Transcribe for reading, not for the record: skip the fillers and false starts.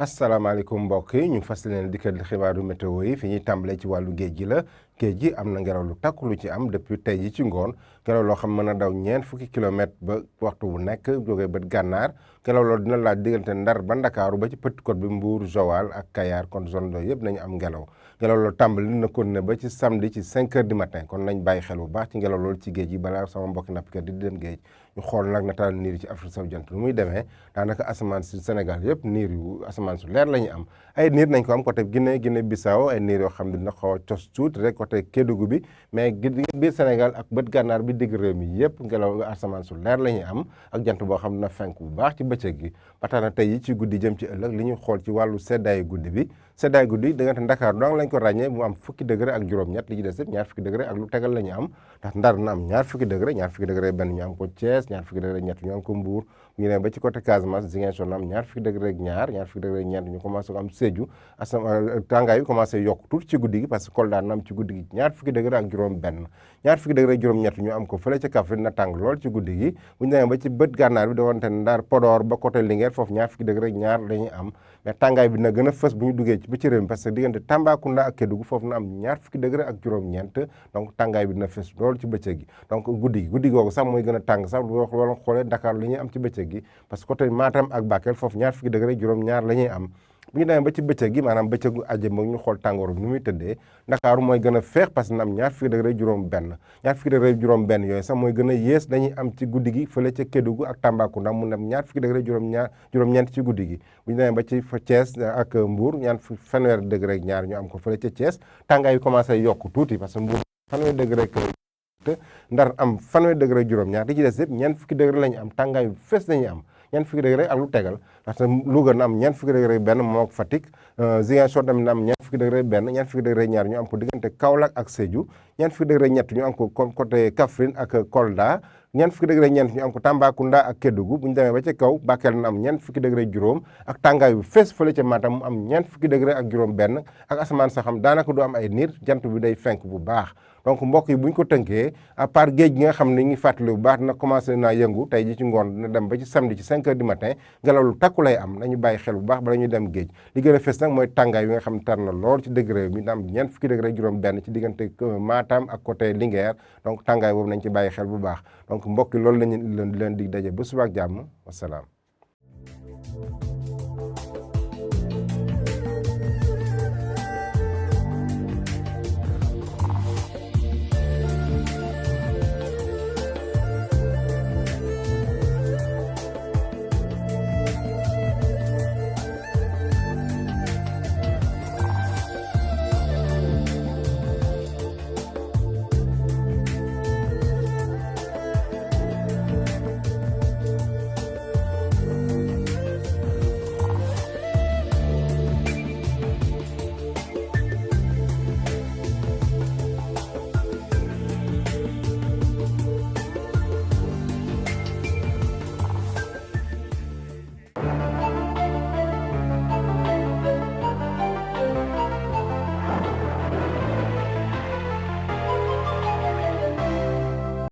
asalaamaaleykum mbokk yi ñu fas leen dikkal xibaaru météo yi fi ñuy tàmbalee ci wàllu géej gi la géej gi am na ngelaw lu takku lu ci am depuis tey ji ci ngoon ngelaw loo xam mën a daw ñeent fukki kilomètre ba waxtu bu nekk jógee bët gànnaar ngelaw loolu dina laaj diggante Ndar ba Ndakaaru ba ci Petite Côte bi Mbour Joal ak Kayar kon zone yooyu yëpp nañu am ngelaw loolu tàmbali dina continuer ba ci samedi ci 5 heures du matin kon nañ bàyyi xel bu baax ci ngelaw loolu ci géej gi balaa sama mbokki nappkat di dem géej ñu xool nag nataal niir yi ci Afrique sowu jant lu muy demee daanaka asamaan si Sénégal yëpp niir yu asamaan su leer la ñu am ay niir nañ ko am côté Guinée Bissau ay niir yoo xam ne dina xaw a cos tuuti rek côté Kédougou bi mais biir Sénégal ak bët gànnaar bi digg réew mi yëpp ngelaw asamaan su leer la ñuy am ak jant boo xam ne dina fenk bu baax ci bëccëg gi ba tax na tey yi ci guddi jëm ci ëllëg li ñuy xool ci wàllu seddaayu guddi bi seddaay guddi diggante Ndakaar donc lañ ko ràññee mu am fukki degré ak juróom-ñett li ci des yëpp ñaar fukki degré ak lu tegal la ñu am ndax Ndar na am ñaar fukki degré benn ñu am ko Thiès ñaar fukki degré ñett ñu am ko Mbour ñu ne ba ci côté Casamance Ziguinchor na am ñaar fukki degré ak ñaar fukki degré ak ñeent ñu commencé ko am Sédhiou tàngaay bi commencé yokk tuuti ci guddi gi parce que Kolda na am ci guddi gi ñaar fukki degré ak juróom benn ñaar fukki degré ak juróom-ñett ñu am ko fële ca Kaffrine na tàng lool ci guddi gi bu ñu demee ba ci bët gànnaar bi doonte Ndar Podor ba côté Linguère foofu ñaar fukki degré ak ñaar la ñuy am mais tàngaay bi dina gën a fës bu ñu duggee ci ci réew mi parce que diggante Tambacounda ak Kédougou foofu na am ñaar fukki degré ak juróom-ñeent donc tàngaay bi dina fës lool ci bëccëg gi donc guddi googu sax mooy gën a tàng sax wala xoolee Dakar la ñuy am ci bëccëg gi parce que côté Matam ak Bakel foofu ñaar fukki degré juróom-ñaar la ñuy am bu ñu demee ba ci bëccëg gi maanaam bëccëgu àjjuma ñu xool tàngoor bi nu muy tëddee Ndakaaru mooy gën a feex parce que na am ñaar fukki degré juróom benn yooyu sax mooy gën a yées dañuy am ci guddi gi fële ca Kédougou ak Tambacounda mu am ñaar fukki degré juróom-ñeent ci guddi gi bu ñu demee ba ci Thiès ak Mbour fanweeri degré ak ñaar ñu am ko fële ca Thiès tàngaay yi commencé yokk tuuti parce que Mbour fanweeri degré Ndar am fanweeri degré juróom-ñaar li ci des yëpp ñeent fukki degré la ñu am tàngaay yu fees lañuy am ñeent fukki degré ak lu tegal parce que Louga na am ñeent fukki degré benn moo Fatick Ziguinchor tamit na am ñeent fukki degré benn ñeent fukki degré ñaar ñu am ko diggante Kaolack ak Sédhiou ñeent fukki degré ñett ñu am ko côté Kaffrine ak Kolda ñeent fukki degré ñeent ñu am ko Tambacounda ak Kédougou bu ñu demee ba ca kaw Bakel na am ñeent fukki degré juróom ak tàngaay bu fees fële ca Matam mu am ñeent fukki degré ak juróom benn ak asamaan sa xam daanaka du am ay niir jant bi day fenk bu baax donc mbokk yi bu ñu ko tënkee à part géej gi nga xam ne ngi fàttali bu baax dina commencé naa yëngu tey ji ci ngoon dina dem ba ci samedi ci 5 heures du matin ngelaw lu takku lay am nañu bàyyi xel bu baax bala ñuy dem géej li gën a fës nag mooy tàngaay bi nga xam ne tar na lool ci degré bi na am ñeent fukki degré juróom benn ci diggante Matam ak côté Linguère donc tàngaay boobu nañ ci bàyyi xel bu baax donc mbokk yi loolu lañu leen di daje ba suba ak jàmm wasalaam